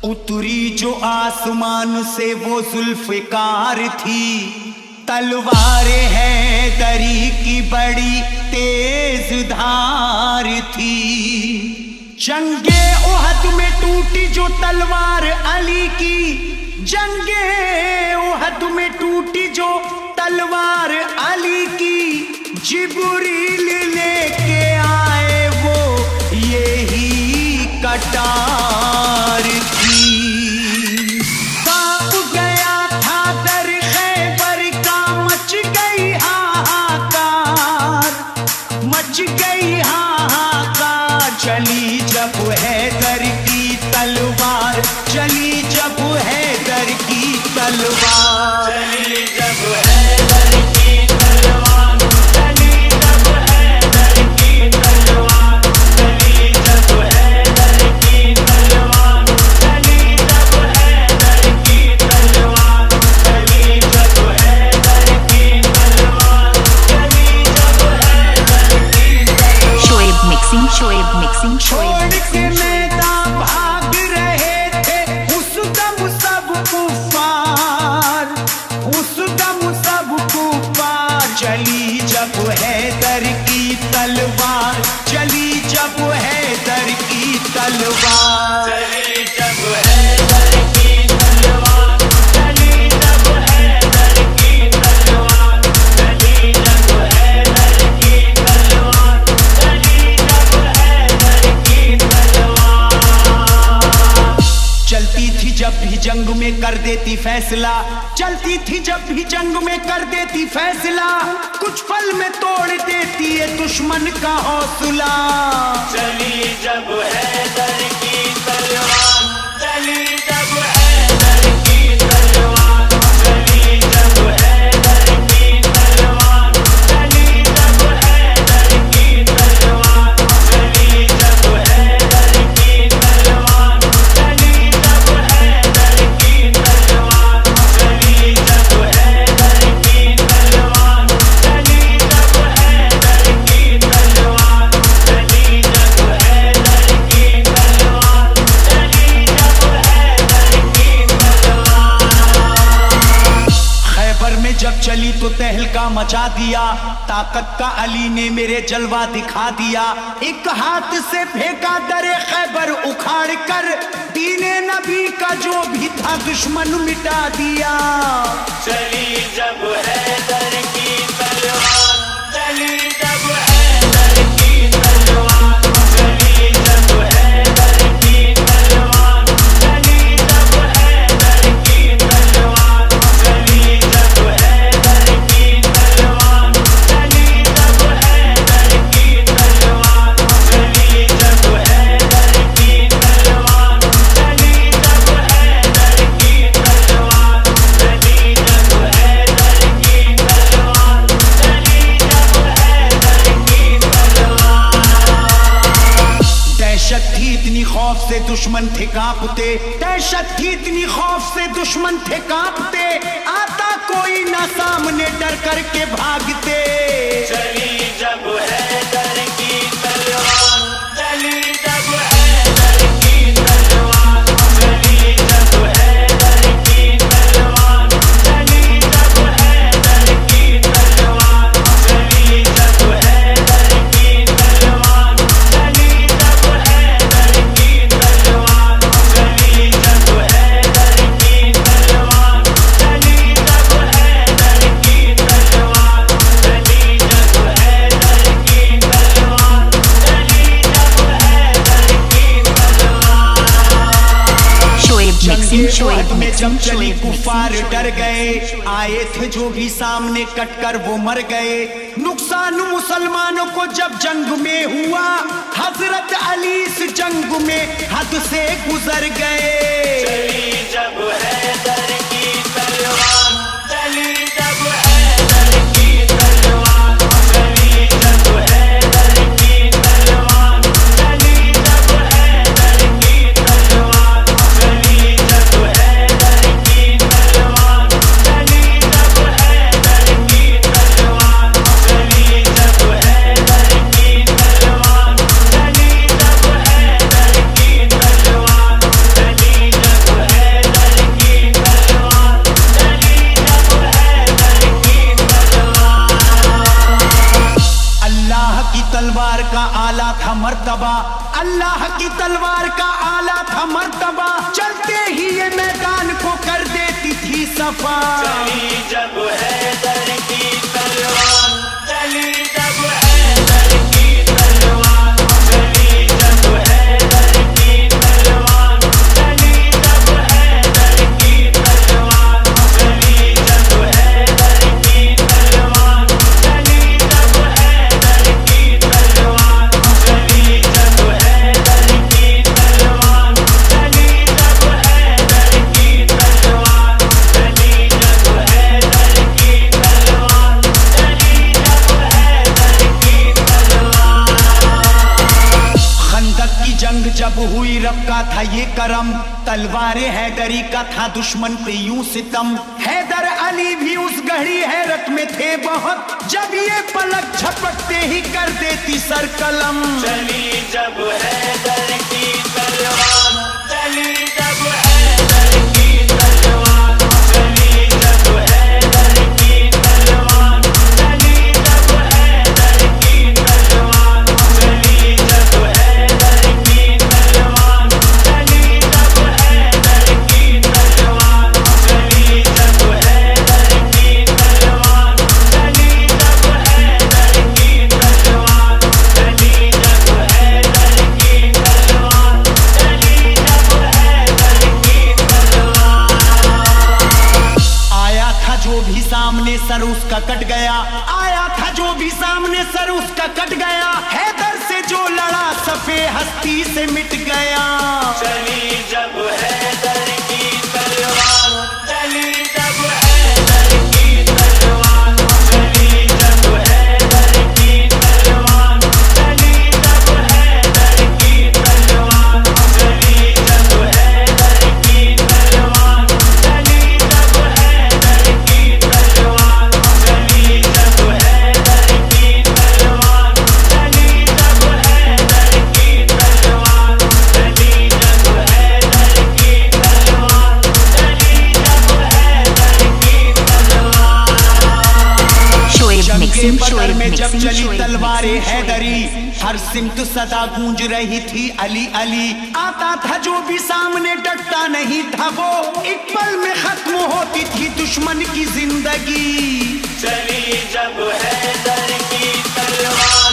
उतरी जो आसमान से वो जुल्फ़िकार थी, तलवार है दरी की बड़ी तेज धार थी। जंगे उहद में टूटी जो तलवार अली की, जंगे उहद में टूटी जो तलवार अली की, जिब्रील लेके आए वो यही कटार थी। कांप गया था दर खैबर का, मच गई हाहाकार, मच गई हाहाकार। चली जब हैदर की तलवार, चली जब हैदर की तलवार, चली जब हैदर की तलवार, चली जब हैदर की तलवार, चली जब हैदर की तलवार, चली जब हैदर की तलवार, चली जब हैदर की तलवार, चली जब हैदर की तलवार। शोएब मिक्सिंग, शोएब मिक्सिंग, छोड़ के मैदान भाग रहे थे उस दम सब कुफार, उस दम सब कुफार। चली जब हैदर की तलवार, चली जब हैदर की तलवार, चली जब हैदर की तलवार, चली जब हैदर की तलवार, चली जब हैदर की तलवार, चली जब हैदर की तलवार। चलती थी जब भी जंग में कर देती फैसला, चलती थी जब भी जंग में कर देती फैसला। कुछ पल में तोड़ देती है दुश्मन का हौसला। चली जब हैदर की तलवार, चली जब हैदर की तलवार, चली जब हैदर की तलवार, चली जब हैदर की तलवार, चली जब हैदर की तलवार, चली जब हैदर की तलवार, चली जब हैदर की तलवार, चली जब हैदर की तलवार, चली जब हैदर की तलवार, चली जब हैदर की तलवार। खैबर में जब चली तो तहलका मचा दिया, ताकत का अली ने मेरे जलवा दिखा दिया। एक हाथ से फेंका दरे खैबर उखाड़ कर, दीने नबी का जो भी था दुश्मन मिटा दिया। चली जब हैदर की तलवार, चली जब हैदर की तलवार, चली जब हैदर की तलवार, चली जब हैदर की तलवार, चली जब हैदर की तलवार, चली जब हैदर की तलवार, चली जब हैदर की तलवार, चली जब हैदर की तलवार, चली जब हैदर की तलवार, चली जब हैदर की तलवार। दहशत थी इतनी खौफ से दुश्मन थे कांपते, दहशत थी इतनी खौफ से दुश्मन थे कांपते। आता कोई ना सामने डर करके भागते। चली जब हैदर की तलवार, चली जब हैदर की तलवार, चली जब हैदर की तलवार, चली जब हैदर की तलवार, चली जब हैदर की तलवार, चली जब हैदर की तलवार, चली जब हैदर की तलवार, चली जब हैदर की तलवार, चली जब हैदर की तलवार, चली जब हैदर की तलवार। शोएब मिक्सिंग, शोएब में जब मिक्सिंग, चली शोएब कुफार मिक्सिंग। डर गए, आए थे जो भी सामने कटकर वो मर गए। नुकसान मुसलमानों को जब जंग में हुआ, हजरत अली इस जंग में हद से गुजर गए। चली जब हैदर की तलवार, चली जब हैदर की तलवार, चली जब हैदर की तलवार, चली जब हैदर की तलवार, चली जब हैदर की तलवार, चली जब हैदर की तलवार, चली जब हैदर की तलवार। की तलवार का आला था मर्तबा, अल्लाह की तलवार का आला था मर्तबा, चलते ही ये मैदान को कर देती थी सफा। चली जब हैदर की तलवार, चली जब हैदर की तलवार, चली जब हैदर की तलवार, चली जब हैदर की तलवार, चली जब हैदर की तलवार, चली जब हैदर की तलवार, चली जब हैदर की तलवार, चली जब हैदर की तलवार, चली जब हैदर की तलवार, चली जब हैदर की तलवार। खंदक की जंग जब हुई रब का था ये करम, तलवारे हैदरी का था दुश्मन पे यूं सितम। हैदर अली भी उस गहरी हैरत में थे बहुत, जब ये पलक झपकते ही कर देती सर कलम। चली जब हैदर की तलवार, चली जब हैदर की तलवार, चली जब हैदर की तलवार, चली जब हैदर की तलवार, चली जब हैदर की तलवार, चली जब हैदर की तलवार, चली जब हैदर की तलवार, चली जब हैदर की तलवार, चली जब हैदर की तलवार, चली जब हैदर की तलवार। आया था जो भी सामने सर उसका कट गया, आया था जो भी सामने सर उसका कट गया, हैदर से जो लड़ा सफे हस्ती से मिट गया। चली जब हैदर की तलवार, चली जब हैदर की तलवार, चली जब हैदर की तलवार, चली जब हैदर की तलवार, चली जब हैदर की तलवार, चली जब हैदर की तलवार, चली जब हैदर की तलवार, चली जब हैदर की तलवार, चली जब हैदर की तलवार, चली जब हैदर की तलवार। शोएब जंगे मिक्सिंग, बदर शोएब में जब मिक्सिंग, चली शोएब तलवारे मिक्सिंग, शोएब हैदरी, मिक्सिंग। हर सिमत सदा गूंज रही थी अली अली। आता था जो भी सामने डटता नहीं था वो, एक पल में खत्म होती थी दुश्मन की जिंदगी। चली जब हैदर की तलवार,